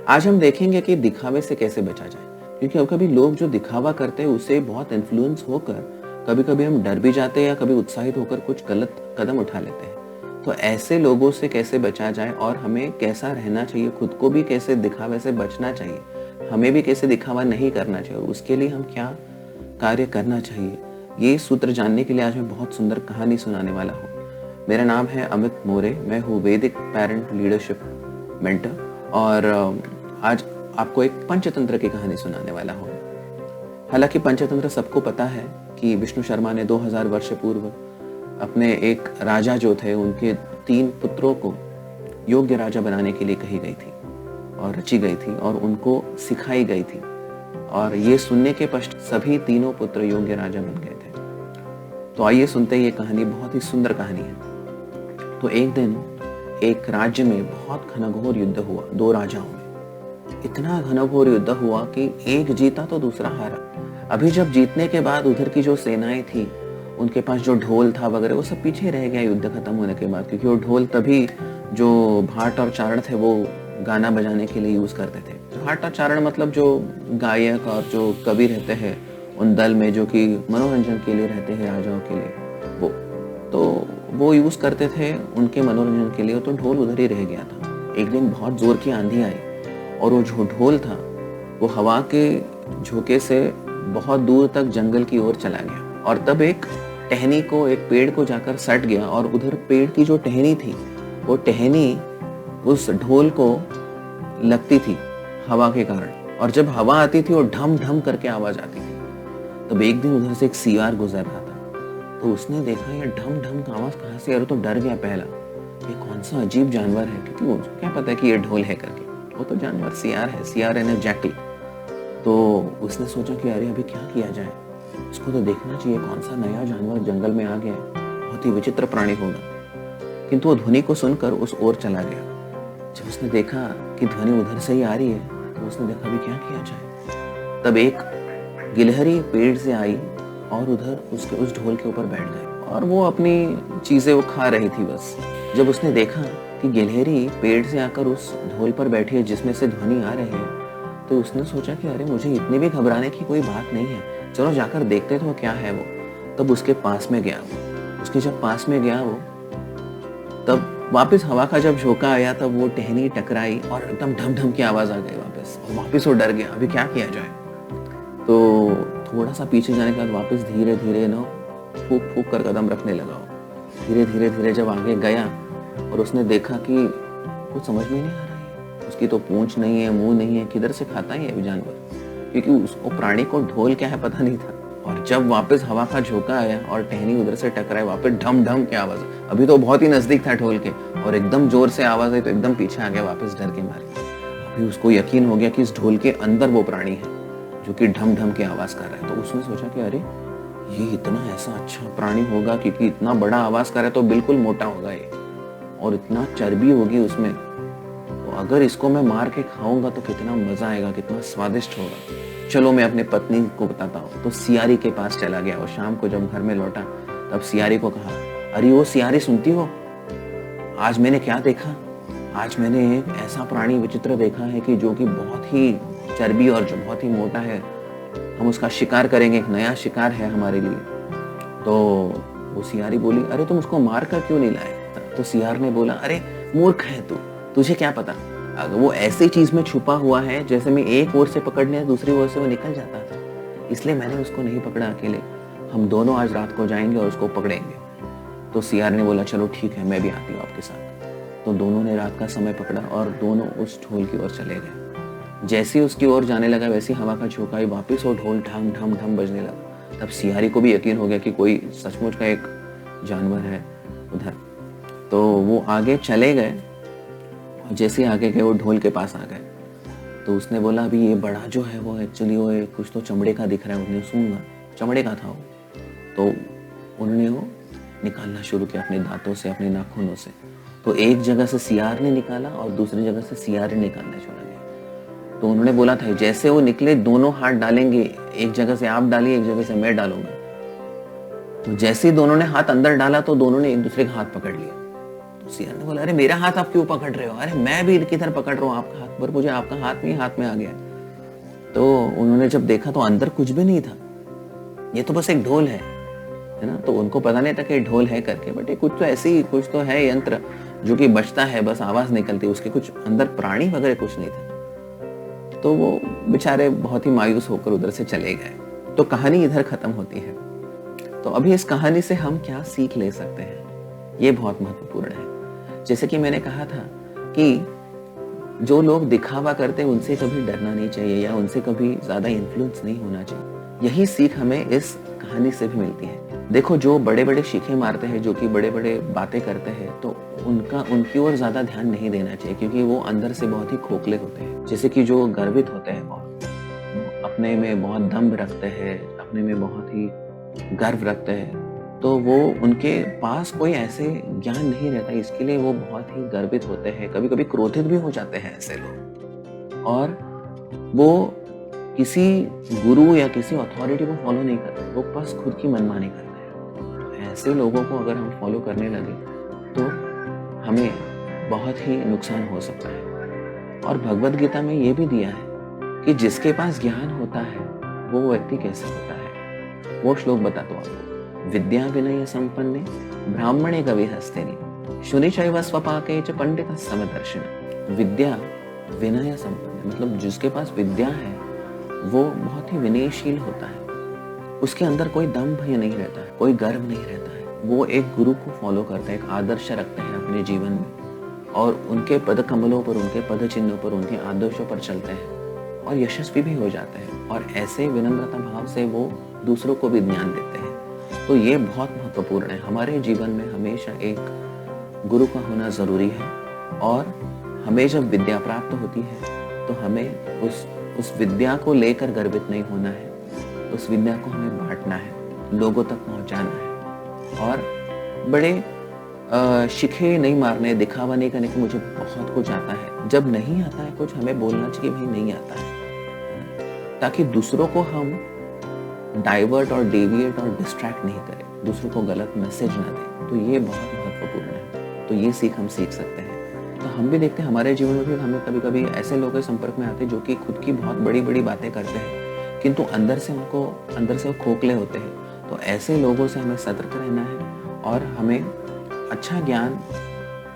आज हम देखेंगे कि दिखावे से कैसे बचा जाए, क्योंकि कभी-कभी लोग जो दिखावा करते हैं उससे बहुत इन्फ्लुएंस होकर कभी-कभी हम डर भी जाते हैं या कभी उत्साहित होकर कुछ गलत कदम उठा लेते हैं। तो ऐसे लोगों से कैसे बचा जाए और हमें कैसा रहना चाहिए, खुद को भी कैसे दिखावे से बचना चाहिए, हमें भी कैसे दिखावा नहीं करना चाहिए और उसके लिए हम क्या कार्य करना चाहिए, ये सूत्र जानने के लिए आज मैं बहुत सुंदर कहानी सुनाने वाला हूँ। मेरा नाम है अमित मोरे, मैं हूँ वैदिक पेरेंट लीडरशिप मेंटर और आज आपको एक पंचतंत्र की कहानी सुनाने वाला हूँ। हालांकि पंचतंत्र सबको पता है कि विष्णु शर्मा ने 2000 वर्ष पूर्व अपने एक राजा जो थे उनके 3 पुत्रों को योग्य राजा बनाने के लिए कही गई थी और रची गई थी और उनको सिखाई गई थी, और ये सुनने के पश्चात सभी तीनों पुत्र योग्य राजा बन गए थे। तो आइए सुनते हैं, ये कहानी बहुत ही सुंदर कहानी है। तो एक दिन एक राज्य में बहुत घनघोर युद्ध हुआ, 2 राजाओं में। इतना घनघोर युद्ध हुआ कि एक जीता तो दूसरा हारा। अभी जब जीतने के बाद उधर की जो सेनाएं थी, उनके पास जो ढोल था वगैरह, वो सब पीछे रह गया युद्ध खत्म होने के बाद, क्योंकि वो ढोल तभी जो भाट और चारण थे वो गाना बजाने के लिए यूज करते थे। भाट और चारण मतलब जो गायक और जो कवि रहते हैं उन दल में, जो कि मनोरंजन के लिए रहते हैं राजाओं के लिए, वो यूज करते थे उनके मनोरंजन के लिए। तो ढोल उधर ही रह गया था। एक दिन बहुत जोर की आंधी आई और वो जो ढोल था वो हवा के झोंके से बहुत दूर तक जंगल की ओर चला गया, और तब एक टहनी को, एक पेड़ को जाकर सट गया, और उधर पेड़ की जो टहनी थी वो टहनी उस ढोल को लगती थी हवा के कारण, और जब हवा आती थी वो ढम ढम करके आवाज आती थी। तब एक दिन उधर से एक सियार गुजर रहा था, तो उसने देखा ये ढम ढम का आवाज कहाँ से आ रहा, तो डर गया पहला, ये कौन सा अजीब जानवर है, क्योंकि उसको क्या पता है कि ये ढोल है करके। वो तो जानवर सियार है, सियार है ना जैकल। तो उसने सोचा कि अरे अभी क्या किया जाए, इसको तो देखना चाहिए, कौन सा नया जानवर जंगल में आ गया है, बहुत ही विचित्र प्राणी होगा। किंतु वो ध्वनि को सुनकर उस ओर चला गया। जब उसने देखा कि ध्वनि उधर से ही आ रही है, तो उसने देखा अभी क्या किया जाए। तब एक गिलहरी पेड़ से आई और उधर उसके उस ढोल के ऊपर बैठ गई, और वो अपनी चीजें वो खा रही थी बस। जब उसने देखा कि गिलहरी पेड़ से आकर उस ढोल पर बैठी है जिसमें से ध्वनि आ रही है, तो उसने सोचा कि अरे मुझे इतने भी घबराने की कोई बात नहीं है, चलो जाकर देखते तो क्या है वो। तब उसके पास में गया वो। उसके जब पास में गया वो, तब वापस हवा का जब झोंका आया तब वो टहनी टकराई और एकदम ढम ढम की आवाज आ गई वापस, और वापस वो डर गया, अभी क्या किया जाए। तो थोड़ा सा पीछे जाने के बाद वापस धीरे धीरे ना फूक फूक कर कदम रखने लगा। धीरे धीरे धीरे जब आगे गया और उसने देखा कि कुछ समझ में नहीं आ रहा है, उसकी तो पूंछ नहीं है, मुंह नहीं है, किधर से खाता है ये जानवर, क्योंकि उसको प्राणी को ढोल क्या है पता नहीं था। और जब वापस हवा का झोंका आया और टहनी उधर से टकराई, वापस ढम ढम की आवाज। अभी तो बहुत ही नजदीक था ढोल के, और एकदम जोर से आवाज आई तो एकदम पीछे आ गया वापस डर के मारे। अभी उसको यकीन हो गया कि इस ढोल के अंदर वो प्राणी है जो कि ढम ढम की आवाज कर रहा है। तो उसने सोचा कि अरे ये इतना ऐसा अच्छा प्राणी होगा, क्योंकि इतना बड़ा आवाज कर रहा है तो बिल्कुल मोटा होगा ये, और इतना चर्बी होगी उसमें, तो अगर इसको मैं मार के खाऊंगा तो कितना मजा आएगा, कितना स्वादिष्ट होगा। चलो मैं अपने पत्नी को बताता हूँ। तो सियारी के पास चला गया, और शाम को जब घर में लौटा तब सियारी को कहा, अरे वो सियारी सुनती हो, आज मैंने क्या देखा, आज मैंने एक ऐसा प्राणी विचित्र देखा है कि जो कि बहुत ही चर्बी और जो बहुत ही मोटा है, हम उसका शिकार करेंगे, एक नया शिकार है हमारे लिए। तो वो सियारी बोली, अरे तुम उसको मार कर क्यों नहीं लाए। तो सियार ने बोला, अरे मूर्ख है तू, तुझे क्या पता, अगर वो ऐसी चीज में छुपा हुआ है जैसे मैं एक ओर से पकड़ने दूसरी ओर से वो निकल जाता था, इसलिए मैंने उसको नहीं पकड़ा अकेले, हम दोनों आज रात को जाएंगे और उसको पकड़ेंगे। तो सियार ने बोला, चलो ठीक है, मैं भी आती हूँ आपके साथ। तो दोनों ने रात का समय पकड़ा और दोनों उस ढोल की ओर चले गए। जैसे ही उसकी ओर जाने लगा वैसे हवा का झोंका ही वापिस वो ढोल ढम ढम ढम बजने लगा। तब सियारी को भी यकीन हो गया कि कोई सचमुच का एक जानवर है उधर। तो वो आगे चले गए, जैसे आगे गए वो ढोल के पास आ गए। तो उसने बोला, अभी ये बड़ा जो है वो एक्चुअली वो कुछ तो चमड़े का दिख रहा है। उसने सुना चमड़े का था वो, तो उन्होंने वो निकालना शुरू किया अपने दांतों से, अपने नाखूनों से। तो एक जगह से सियार ने निकाला और दूसरी जगह से सियार ने निकालना शुरू किया। तो उन्होंने बोला था, जैसे वो निकले दोनों हाथ डालेंगे, एक जगह से आप डालिए, एक जगह से मैं डालूंगा। तो जैसे ही दोनों ने हाथ अंदर डाला तो दोनों ने एक दूसरे का हाथ पकड़ लिया। तो सियार ने बोला, अरे मेरा हाथ आप क्यों पकड़ रहे हो? अरे मैं भी किधर पकड़ रहा हूँ आपका हाथ, पर मुझे आपका हाथ में आ गया। तो उन्होंने जब देखा तो अंदर कुछ भी नहीं था, ये तो बस एक ढोल है ना? तो उनको पता नहीं था कि ढोल है करके, बट ये कुछ तो है यंत्र जो कि बजता है, बस आवाज निकलती है, उसके कुछ अंदर प्राणी वगैरह कुछ नहीं था। तो वो बेचारे बहुत ही मायूस होकर उधर से चले गए। तो कहानी इधर खत्म होती है। तो अभी इस कहानी से हम क्या सीख ले सकते हैं, ये बहुत महत्वपूर्ण है। जैसे कि मैंने कहा था कि जो लोग दिखावा करते हैं उनसे कभी डरना नहीं चाहिए या उनसे कभी ज्यादा इन्फ्लुएंस नहीं होना चाहिए। यही सीख हमें इस कहानी से भी मिलती है। देखो, जो बड़े बड़े शीखे मारते हैं, जो कि बड़े बड़े बातें करते हैं, तो उनकी ओर ज्यादा ध्यान नहीं देना चाहिए, क्योंकि वो अंदर से बहुत ही खोखले होते हैं। जैसे कि जो गर्वित होते हैं, बहुत अपने में बहुत दम्भ रखते हैं, अपने में बहुत ही गर्व रखते हैं, तो वो उनके पास कोई ऐसे ज्ञान नहीं रहता, इसके लिए वो बहुत ही गर्वित होते हैं, कभी कभी क्रोधित भी हो जाते हैं ऐसे लोग। और वो किसी गुरु या किसी अथॉरिटी को फॉलो नहीं करते, वो बस खुद की मनमानी करते हैं। ऐसे लोगों को अगर हम फॉलो करने लगे तो हमें बहुत ही नुकसान हो सकता है। और भगवत गीता में ये भी दिया है कि जिसके पास ज्ञान होता है वो व्यक्ति कैसा होता है। वो श्लोक बताता हूँ आपको। विद्या विनय संपन्ने ब्राह्मणे कवि हस्तेनि शुनि चैव स्वपाके च पंडित समदर्शिन। विद्या विनय संपन्न मतलब जिसके पास विद्या है वो बहुत ही विनयशील होता है, उसके अंदर कोई दम्भ नहीं रहता है, कोई गर्व नहीं रहता है। वो एक गुरु को फॉलो करते हैं, एक आदर्श रखते हैं अपने जीवन में और उनके पद कमलों पर, उनके पद चिन्हों पर, उनके आदर्शों पर चलते हैं और यशस्वी भी हो जाते हैं। और ऐसे विनम्रता भाव से वो दूसरों को भी ज्ञान देते हैं। तो ये बहुत महत्वपूर्ण है। हमारे जीवन में हमेशा एक गुरु का होना जरूरी है और हमें जब विद्या प्राप्त होती है तो हमें उस विद्या को लेकर गर्वित नहीं होना है, उस विद्या को हमें बांटना है, लोगों तक पहुंचाना है। और बड़े शिखे नहीं मारने, दिखावा नहीं करने की मुझे बहुत कुछ आता है। जब नहीं आता है कुछ, हमें बोलना चाहिए भाई नहीं आता है, ताकि दूसरों को हम डाइवर्ट और डेविएट और डिस्ट्रैक्ट नहीं करें, दूसरों को गलत मैसेज ना दें। तो ये बहुत महत्वपूर्ण है। तो ये सीख हम सीख सकते हैं। तो हम भी देखते हैं हमारे जीवन में भी, हमें कभी कभी ऐसे लोगों के संपर्क में आते हैं जो कि खुद की बहुत बड़ी बड़ी बातें करते हैं, किंतु अंदर से वो खोखले होते हैं। तो ऐसे लोगों से हमें सतर्क रहना है और हमें अच्छा ज्ञान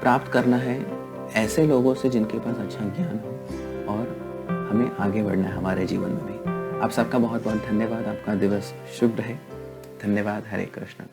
प्राप्त करना है ऐसे लोगों से जिनके पास अच्छा ज्ञान हो, और हमें आगे बढ़ना है हमारे जीवन में भी। आप सबका बहुत बहुत धन्यवाद। आपका दिवस शुभ रहे। धन्यवाद। हरे कृष्ण।